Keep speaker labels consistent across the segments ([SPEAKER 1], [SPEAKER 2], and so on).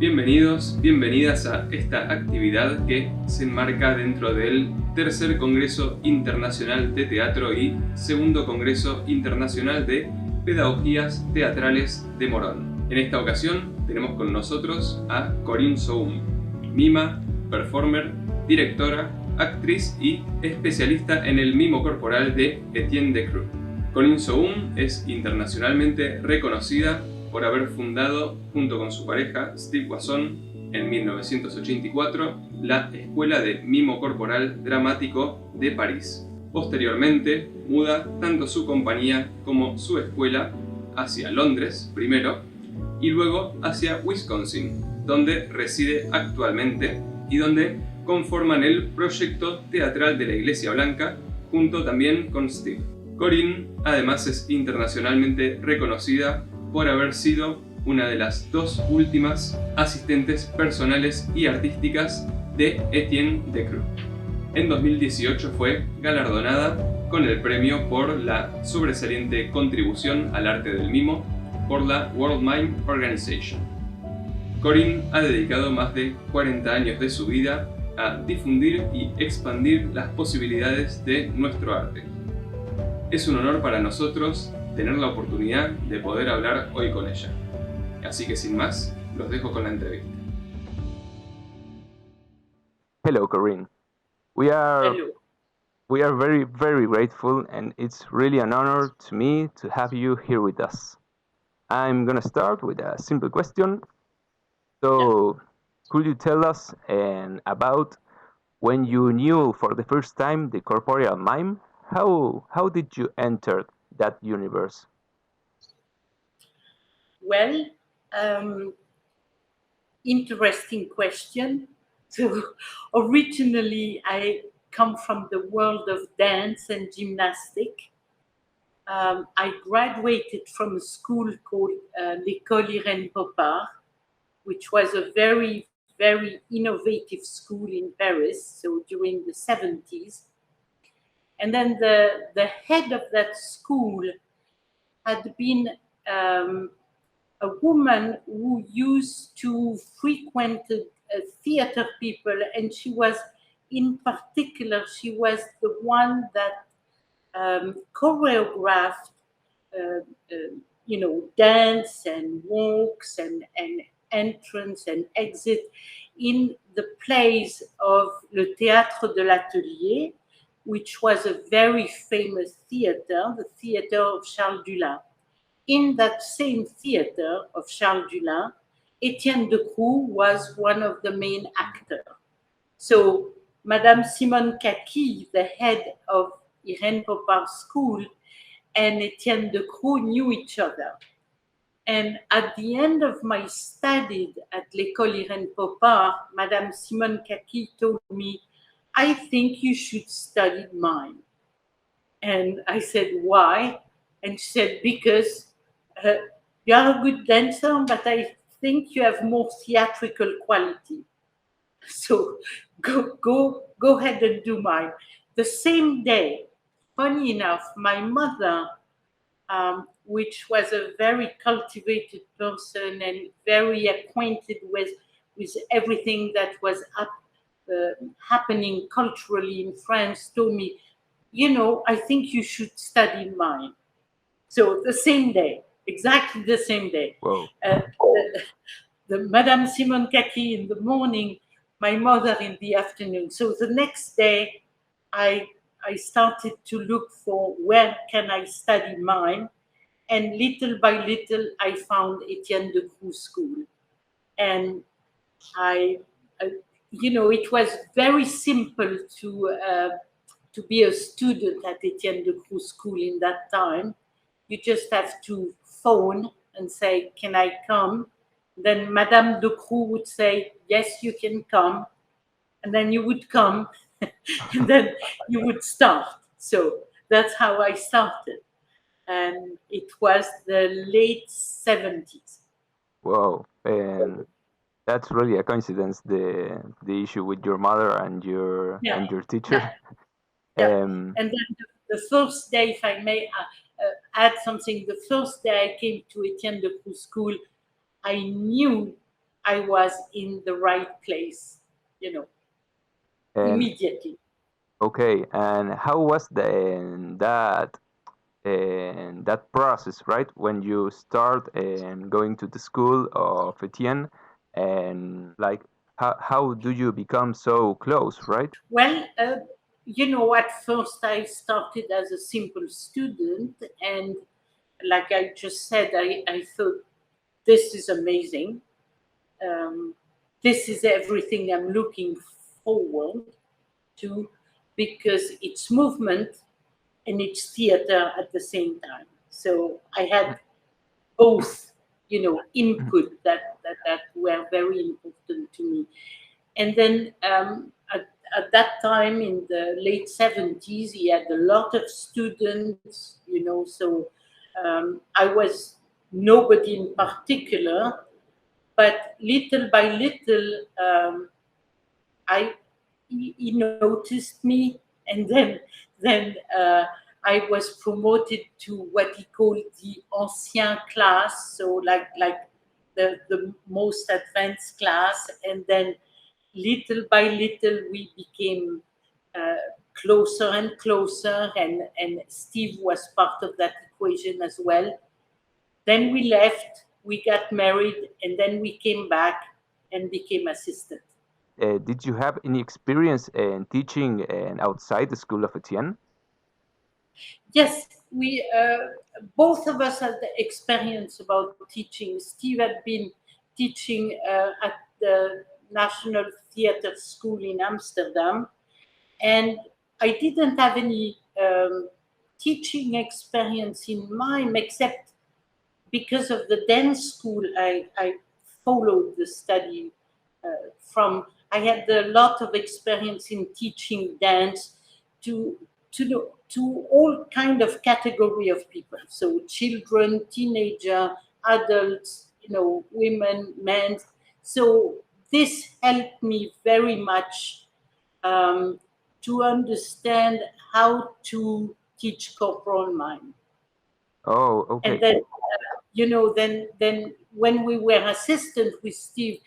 [SPEAKER 1] Bienvenidos, bienvenidas a esta actividad que se enmarca dentro del 3er Congreso Internacional de Teatro y 2er Congreso Internacional de Pedagogías Teatrales de Morón. En esta ocasión tenemos con nosotros a Corinne Soum, mima, performer, directora, actriz y especialista en el mimo corporal de Etienne Decroux. Corinne Soum es internacionalmente reconocida por haber fundado, junto con su pareja Steve Wasson, en 1984, la Escuela de Mimo Corporal Dramático de París. Posteriormente, muda tanto su compañía como su escuela hacia Londres primero y luego hacia Wisconsin, donde reside actualmente y donde conforman el proyecto teatral de la Iglesia Blanca, junto también con Steve. Corinne además es internacionalmente reconocida por haber sido una de las dos últimas asistentes personales y artísticas de Etienne Decroux. En 2018 fue galardonada con el premio por la sobresaliente contribución al arte del mimo por la World Mime Organization. Corinne ha dedicado más de 40 años de su vida a difundir y expandir las posibilidades de nuestro arte. Es un honor para nosotros tener la oportunidad de poder hablar hoy con ella. Así que sin más, los dejo con la entrevista.
[SPEAKER 2] Hello, Corinne. We are very grateful, and it's really an honor to me to have you here with us. I'm gonna start with a simple question. So, could you tell us about when you knew for the first time the corporeal mime? How did you enter that universe?
[SPEAKER 3] Well, interesting question. So originally I come from the world of dance and gymnastics. I graduated from a school called l'École Irène Popard, which was a very innovative school in Paris, so during the 70s. And then the head of that school had been a woman who used to frequent theater people, and she was, in particular, she was the one that choreographed, dance and walks and entrance and exit in the plays of Le Théâtre de l'Atelier, which was a very famous theater, the theater of Charles Dullin. In that same theater of Charles Dullin, Etienne Decroux was one of the main actors. So Madame Simone Kaki, the head of Irène Popard School, and Etienne Decroux knew each other. And at the end of my studies at l'École Irène Popard, Madame Simone Kaki told me, I think you should study mime. And I said, why? And she said, because you are a good dancer, but I think you have more theatrical quality. So go ahead and do mime. The same day, funny enough, my mother, which was a very cultivated person and very acquainted with everything that was happening culturally in France, told me, I think you should study mime. So the same day, exactly the same day.
[SPEAKER 2] Wow.
[SPEAKER 3] The Madame Simone Kaki in the morning, my mother in the afternoon. So the next day, I started to look for where can I study mime, and little by little, I found Etienne Decroux School, and it was very simple to be a student at Etienne Decroux School in that time. You just have to phone and say, can I come? Then Madame Decroux would say, yes, you can come. And then you would come, and then you would start. So that's how I started. And it was the late 70s.
[SPEAKER 2] Wow. And that's really a coincidence, the issue with your mother and your teacher.
[SPEAKER 3] Yeah. And then the first day, if I may add something, the first day I came to Etienne Decroux School, I knew I was in the right place, immediately.
[SPEAKER 2] Okay, and how was that process, right? When you start going to the school of Etienne, and like how do you become so close, right?
[SPEAKER 3] Well, at first I started as a simple student, and like I just said, I thought this is amazing. This is everything I'm looking forward to, because it's movement and it's theater at the same time. So I had both, input that were very important to me. And then at that time, in the late 70s, he had a lot of students, so I was nobody in particular, but little by little, he noticed me, and then I was promoted to what he called the ancien class, so like the most advanced class, and then little by little we became closer and closer, and Steve was part of that equation as well. Then we left, we got married, and then we came back and became assistant.
[SPEAKER 2] Did you have any experience in teaching outside the school of Etienne?
[SPEAKER 3] Yes, we both of us had the experience about teaching. Steve had been teaching at the National Theatre School in Amsterdam, and I didn't have any teaching experience in mime, except because of the dance school I followed the study from. I had a lot of experience in teaching dance to all kind of category of people. So children, teenager, adults, women, men. So this helped me very much to understand how to teach corporal mime.
[SPEAKER 2] Oh, okay.
[SPEAKER 3] And then, then when we were assistant with Steve,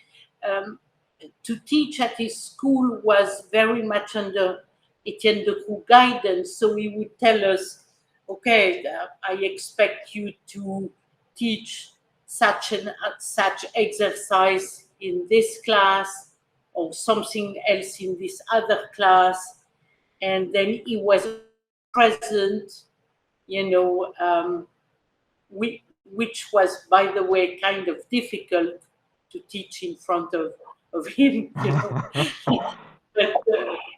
[SPEAKER 3] to teach at his school was very much under Etienne Decroux guidance. So he would tell us, okay, I expect you to teach such exercise in this class, or something else in this other class. And then he was present, which was, by the way, kind of difficult to teach in front of him,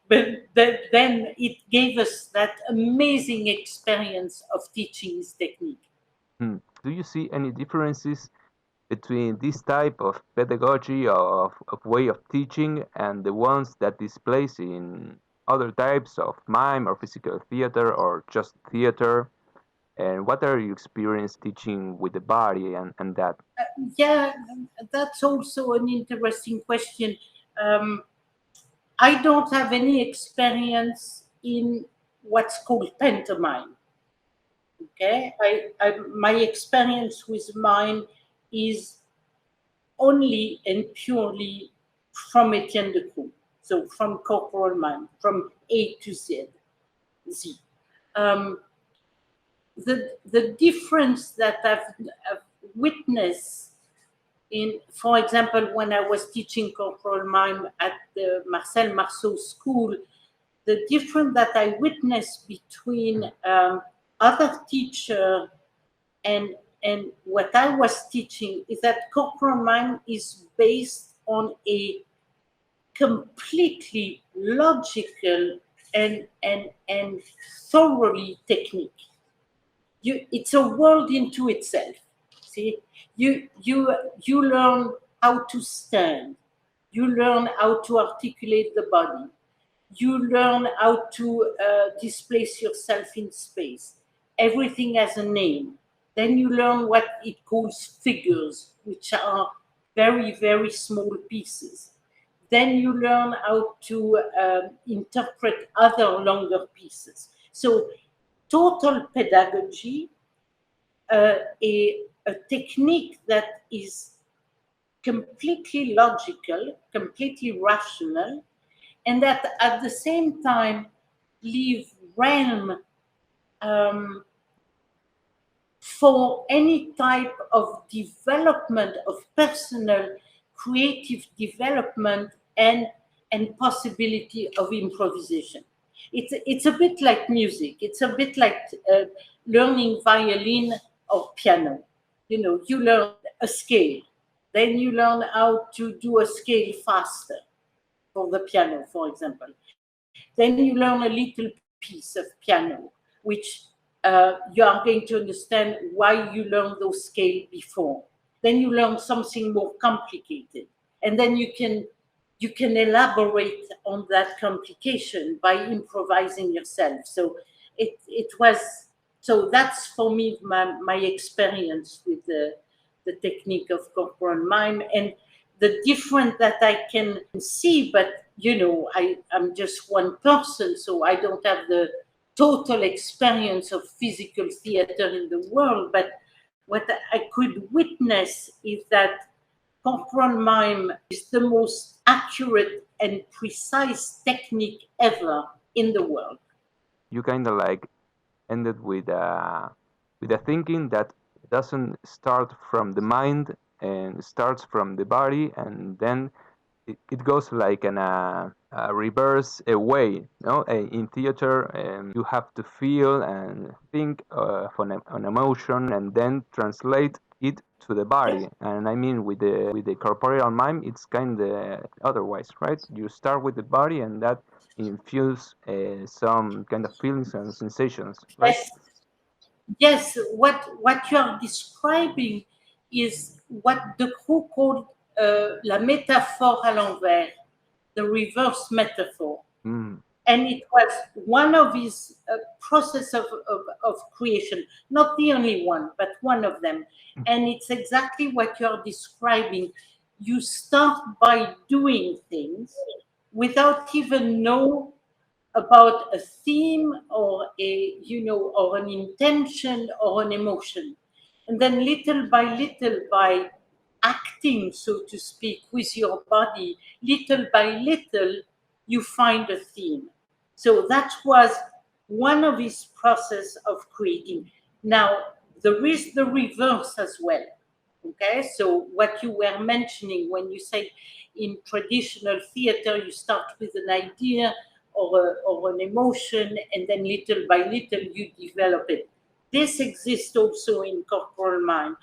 [SPEAKER 3] but then it gave us that amazing experience of teaching his technique.
[SPEAKER 2] Do you see any differences between this type of pedagogy of way of teaching and the ones that is placed in other types of mime or physical theater or just theater? And what are your experience teaching with the body and that?
[SPEAKER 3] Yeah, that's also an interesting question. I don't have any experience in what's called pantomime. Okay, my experience with mime is only and purely from Etienne Decroux, so from corporal mime, from A to Z. The difference that I've witnessed in, for example, when I was teaching corporal mime at the Marcel Marceau School, the difference that I witnessed between other teacher and what I was teaching is that corporal mime is based on a completely logical and thoroughly technique. It's a world into itself. See, you learn how to stand, you learn how to articulate the body, you learn how to displace yourself in space. Everything has a name. Then you learn what it calls figures, which are very, very small pieces. Then you learn how to interpret other longer pieces. So total pedagogy, a technique that is completely logical, completely rational, and that at the same time leave realm for any type of development, of personal creative development and possibility of improvisation. It's a bit like music. It's a bit like learning violin or piano. You know, you learn a scale, then you learn how to do a scale faster for the piano, for example. Then you learn a little piece of piano, which you are going to understand why you learned those scales before. Then you learn something more complicated, and then you can elaborate on that complication by improvising yourself. So it was, so that's for me my experience with the technique of corporal mime, and the difference that I can see, but you know, I'm just one person, so I don't have the total experience of physical theater in the world, but what I could witness is that corporal mime is the most accurate and precise technique ever in the world.
[SPEAKER 2] You kind of like ended with a thinking that doesn't start from the mind and starts from the body, and then it goes like in a reverse way. No, in theater, you have to feel and think of an emotion, and then translate it to the body.
[SPEAKER 3] Yes.
[SPEAKER 2] And I mean, with the corporeal mime, it's kind of otherwise, right? You start with the body, and that infuse some kind of feelings and sensations, right?
[SPEAKER 3] Yes. Yes, what you are describing is what Decroux called la métaphore à l'envers, the reverse metaphor.
[SPEAKER 2] Mm.
[SPEAKER 3] And it was one of his process of creation, not the only one, but one of them. And it's exactly what you're describing. You start by doing things without even know about a theme or a, you know, or an intention or an emotion. And then little by acting, so to speak, with your body, little by little, you find a theme. So that was one of his process of creating. Now, there is the reverse as well. Okay, so what you were mentioning when you say in traditional theater, you start with an idea or an emotion, and then little by little you develop it. This exists also in corporal mime.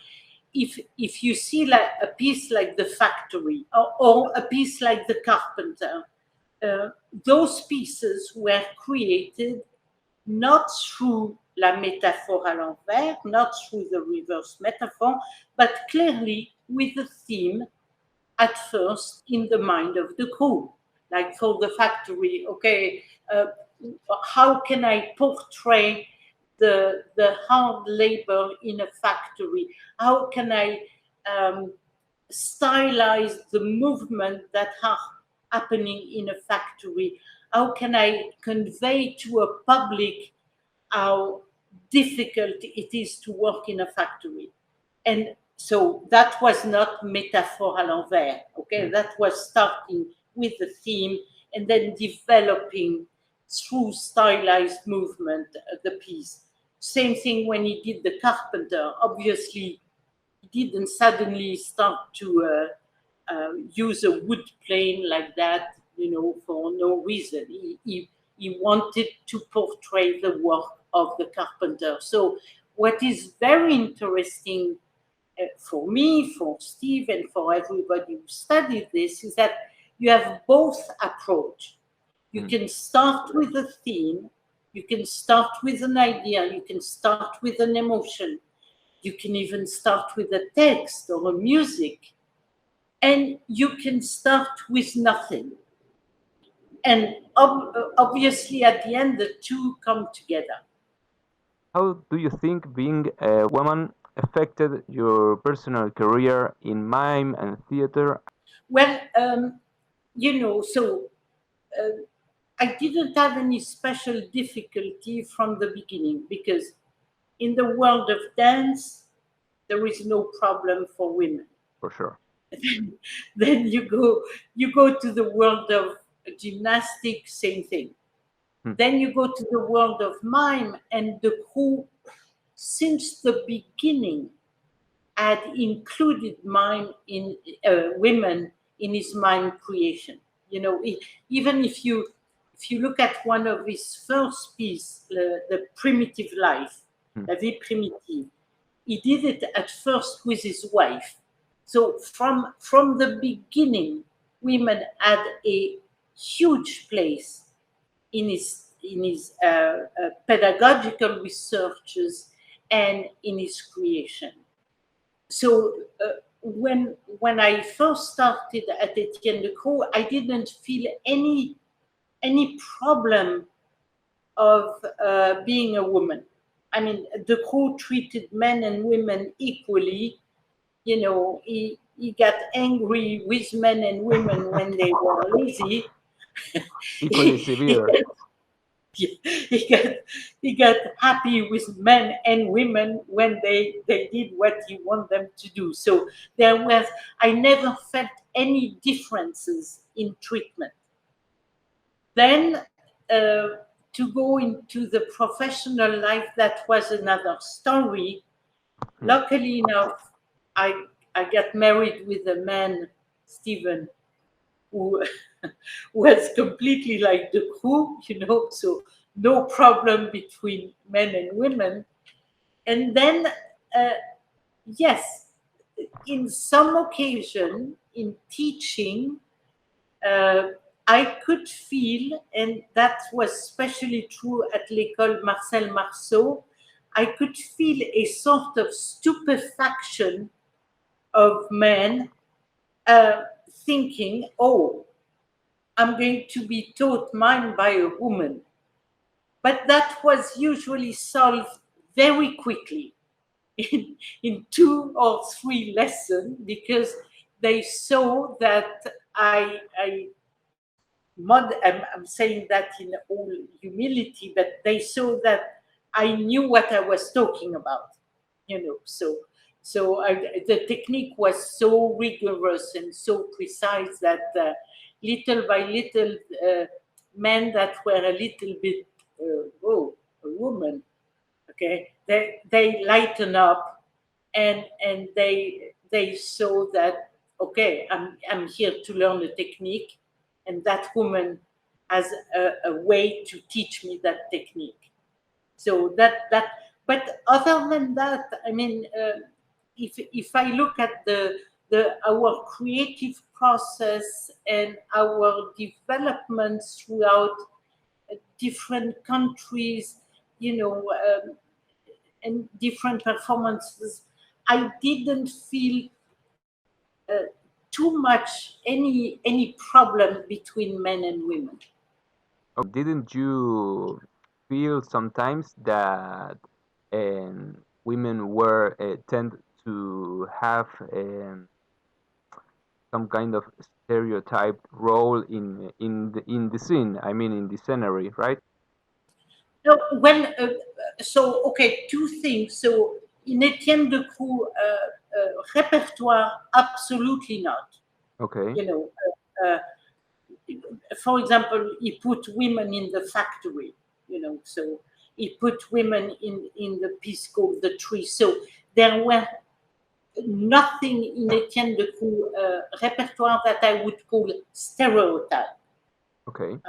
[SPEAKER 3] If you see like a piece like The Factory or a piece like The Carpenter, those pieces were created not through la métaphore à l'envers, not through the reverse metaphor, but clearly with the theme at first in the mind of the crew. Like for The Factory, okay, how can I portray the hard labor in a factory? How can I stylize the movement that are happening in a factory? How can I convey to a public how difficult it is to work in a factory? And so that was not métaphore à l'envers, okay? That was starting with the theme and then developing through stylized movement the piece. Same thing when he did The Carpenter. Obviously, he didn't suddenly start to use a wood plane like that, you know, for no reason. He wanted to portray the work of the carpenter. So what is very interesting for me, for Steve, and for everybody who studied this is that you have both approach. You can start with a theme, you can start with an idea, you can start with an emotion, you can even start with a text or a music, and you can start with nothing. And obviously, at the end, the two come together.
[SPEAKER 2] How do you think being a woman affected your personal career in mime and theater?
[SPEAKER 3] Well, you know, so I didn't have any special difficulty from the beginning because in the world of dance, there is no problem for women.
[SPEAKER 2] For sure.
[SPEAKER 3] Then you go to the world of gymnastics, same thing. Then you go to the world of mime, and Decroux, since the beginning, had included mime in women in his mime creation. You know, even if you look at one of his first pieces, the Primitive Life, La Vie Primitive, he did it at first with his wife. So from the beginning, women had a huge place in his pedagogical researches and in his creation. So when I first started at Etienne Decroux, I didn't feel any problem of being a woman. I mean, Decroux treated men and women equally. You know, he got angry with men and women when they were lazy.
[SPEAKER 2] Equally severe.
[SPEAKER 3] He got happy with men and women when they did what he wanted them to do. So I never felt any differences in treatment. Then to go into the professional life, that was another story. Luckily enough, I got married with a man, Stephen, who was completely like Decroux, you know, so no problem between men and women. And then, yes, in some occasion, in teaching, I could feel, and that was especially true at l'École Marcel Marceau, I could feel a sort of stupefaction of men thinking, oh, I'm going to be taught mime by a woman. But that was usually solved very quickly in 2 or 3 lessons, because they saw that I'm saying that in all humility, but they saw that I knew what I was talking about, you know. So the technique was so rigorous and so precise that little by little, men that were a little bit, a woman, okay, they lighten up, and they saw that, okay, I'm here to learn the technique, and that woman has a way to teach me that technique. So but other than that, I mean, if I look at our creative process and our developments throughout different countries, you know, and different performances, I didn't feel too much any problem between men and women.
[SPEAKER 2] Didn't you feel sometimes that women were tend to have some kind of stereotyped role in the scene? I mean, in the scenery, right?
[SPEAKER 3] No, so okay, 2 things. So in Etienne Decroux repertoire, absolutely not.
[SPEAKER 2] Okay.
[SPEAKER 3] You know, for example, he put women in the factory, you know, so he put women in the piece called The Tree. So there were nothing in Etienne Decroux repertoire that I would call stereotype.
[SPEAKER 2] Okay.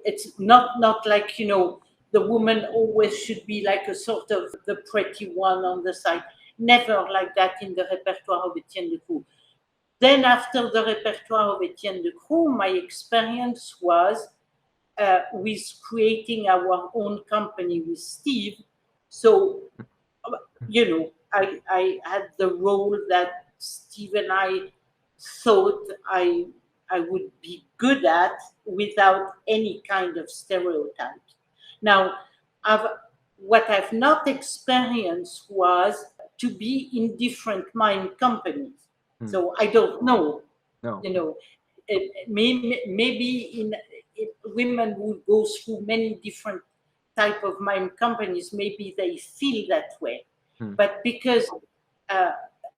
[SPEAKER 3] It's not like, you know, the woman always should be like a sort of the pretty one on the side. Never like that in the repertoire of Etienne Decroux. Then after the repertoire of Etienne Decroux, my experience was with creating our own company with Steve. So, you know, I had the role that Steve and I thought I would be good at without any kind of stereotype. Now, what I've not experienced was to be in different mime companies. So I don't know.
[SPEAKER 2] No.
[SPEAKER 3] You know, maybe women who go through many different type of mime companies, maybe they feel that way. But because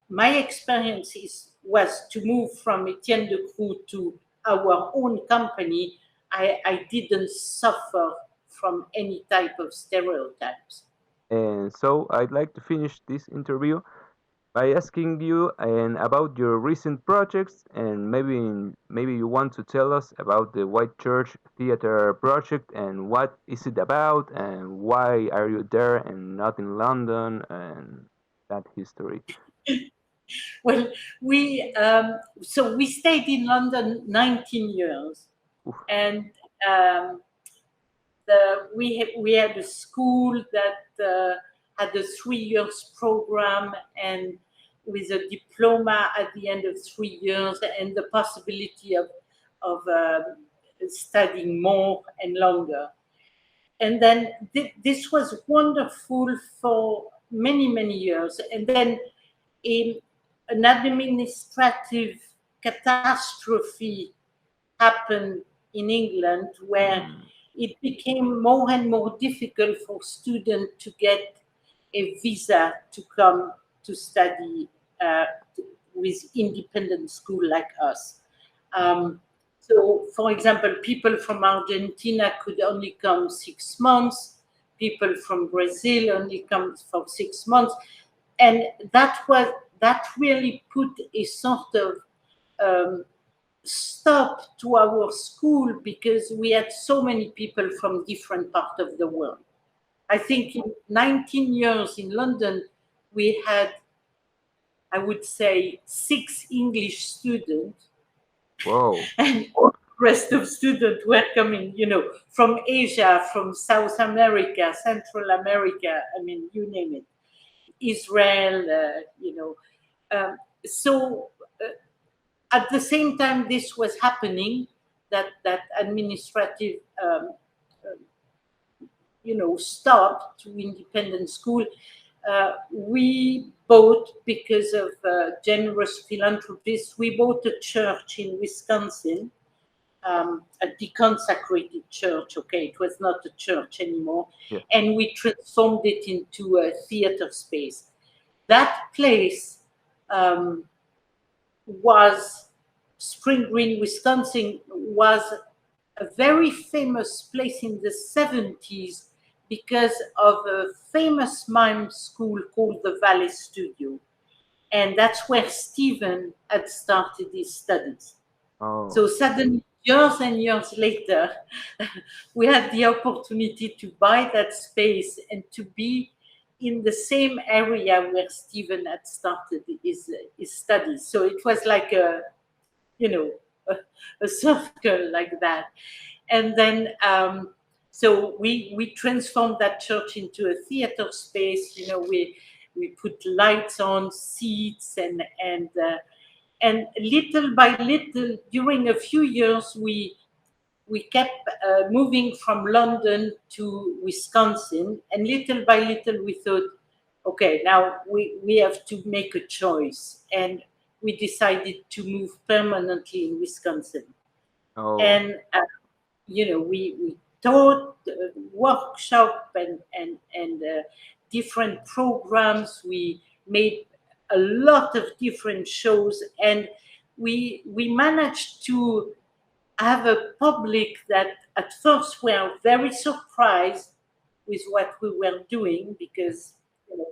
[SPEAKER 3] my experience is was to move from Etienne Decroux to our own company, I didn't suffer from any type of stereotypes.
[SPEAKER 2] And so I'd like to finish this interview by asking you about your recent projects, and maybe you want to tell us about the White Church Theater project and what is it about and why are you there and not in London and that history.
[SPEAKER 3] Well, we stayed in London 19 years,
[SPEAKER 2] Oof.
[SPEAKER 3] and we had a school that had a 3 years program and with a diploma at the end of 3 years and the possibility of studying more and longer. And then this was wonderful for many, many years. And then an administrative catastrophe happened in England where it became more and more difficult for students to get a visa to come to study with independent school like us. So, for example, people from Argentina could only come 6 months. People from Brazil only come for 6 months, and that really put a sort of stop to our school because we had so many people from different parts of the world. I think in 19 years in London, we had, I would say, 6 English students.
[SPEAKER 2] Whoa.
[SPEAKER 3] And all the rest of students were coming, from Asia, from South America, Central America, I mean, you name it, Israel, at the same time this was happening, that administrative stop to independent school, we bought, because of generous philanthropists, we bought a church in Wisconsin, a deconsecrated church. Okay, it was not a church anymore, and we transformed it into a theater space. That place was Spring Green, Wisconsin, was a very famous place in the 70s because of a famous mime school called the Ballet Studio. And that's where Stephen had started his studies.
[SPEAKER 2] Oh.
[SPEAKER 3] So suddenly, years and years later, we had the opportunity to buy that space and to be in the same area where Stephen had started his studies. So it was like a circle like that. And then, so we transformed that church into a theater space. We put lights on, seats, and little by little, during a few years, we kept moving from London to Wisconsin, and little by little we thought, okay, now we have to make a choice, and we decided to move permanently in Wisconsin.
[SPEAKER 2] Oh.
[SPEAKER 3] And we taught workshop and different programs. We made a lot of different shows, and we managed to have a public that at first were very surprised with what we were doing, because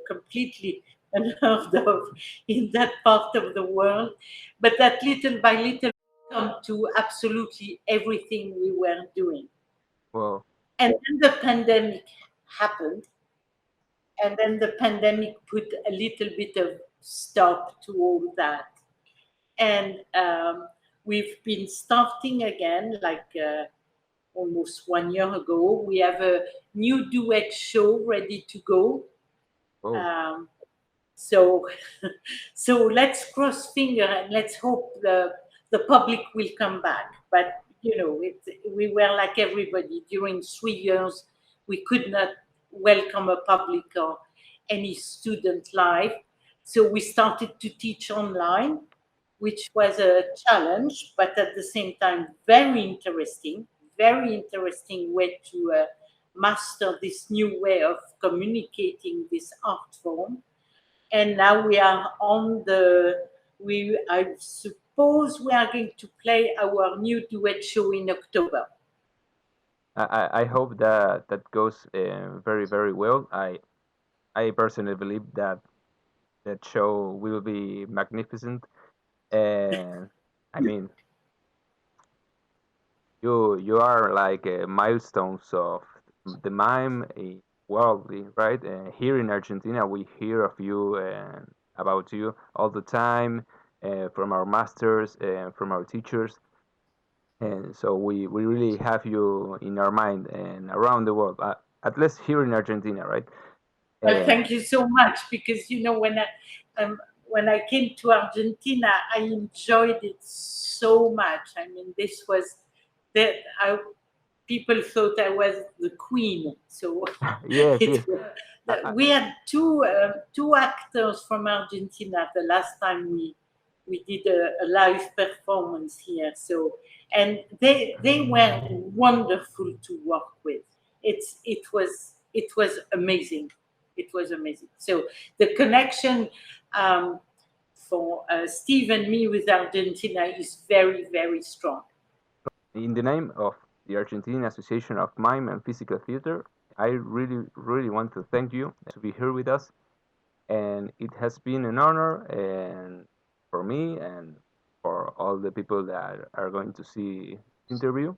[SPEAKER 3] completely unheard of in that part of the world, but that little by little come to absolutely everything we were doing.
[SPEAKER 2] Wow.
[SPEAKER 3] And then the pandemic happened, and then the pandemic put a little bit of stop to all that. And we've been starting again, like almost 1 year ago. We have a new duet show ready to go.
[SPEAKER 2] Oh.
[SPEAKER 3] So let's cross finger and let's hope the public will come back. But we were like everybody. During 3 years, we could not welcome a public or any student live. So we started to teach online, which was a challenge, but at the same time, very interesting way to master this new way of communicating this art form. And now we are on the I suppose we are going to play our new duet show in October.
[SPEAKER 2] I hope that goes very, very well. I personally believe that that show will be magnificent. And I mean, you are like milestones of the mime worldly, right? Here in Argentina, we hear of you and about you all the time from our masters and from our teachers, and so we really have you in our mind and around the world, at least here in Argentina, right?
[SPEAKER 3] Well, thank you so much, because when I came to Argentina, I enjoyed it so much. I mean, this was that people thought I was the queen. So
[SPEAKER 2] Yes, yes.
[SPEAKER 3] we had two actors from Argentina the last time we did a live performance here. So, and they were wonderful to work with. It was amazing. It was amazing. So the connection for Steve and me with Argentina is very, very strong.
[SPEAKER 2] In the name of the Argentine Association of Mime and Physical Theater, I really, really want to thank you to be here with us. And it has been an honor, and for me and for all the people that are going to see this interview.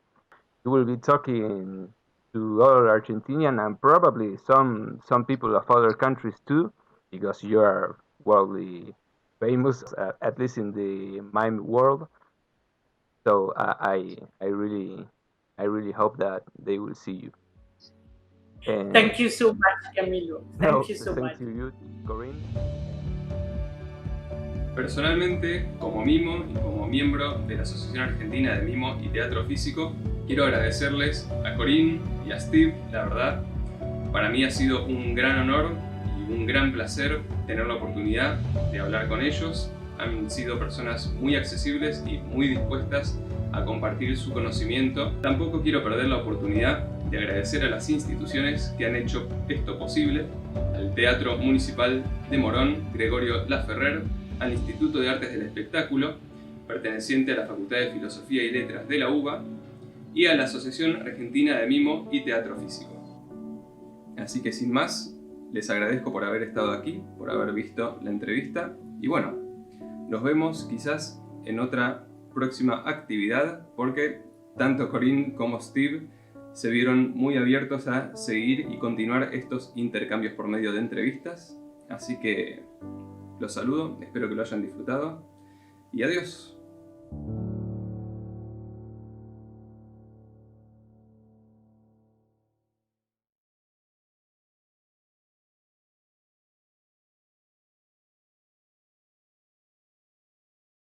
[SPEAKER 2] You will be talking to other Argentinian and probably some people of other countries too, because you are worldly famous, at least in the mime world. So I really hope that they will see you.
[SPEAKER 3] And thank you so much, Camilo. Thank you so much.
[SPEAKER 2] Thank you, Corinne.
[SPEAKER 1] Personalmente, como mimo y como miembro de la Asociación Argentina de Mimo y Teatro Físico, quiero agradecerles a Corinne y a Steve. La verdad, para mí ha sido un gran honor y un gran placer tener la oportunidad de hablar con ellos. Han sido personas muy accesibles y muy dispuestas a compartir su conocimiento. Tampoco quiero perder la oportunidad de agradecer a las instituciones que han hecho esto posible: al Teatro Municipal de Morón, Gregorio Laferrer, al Instituto de Artes del Espectáculo, perteneciente a la Facultad de Filosofía y Letras de la UBA, y a la Asociación Argentina de Mimo y Teatro Físico. Así que sin más, les agradezco por haber estado aquí, por haber visto la entrevista, y bueno, nos vemos quizás en otra próxima actividad, porque tanto Corinne como Steve se vieron muy abiertos a seguir y continuar estos intercambios por medio de entrevistas. Así que los saludo, espero que lo hayan disfrutado y adiós.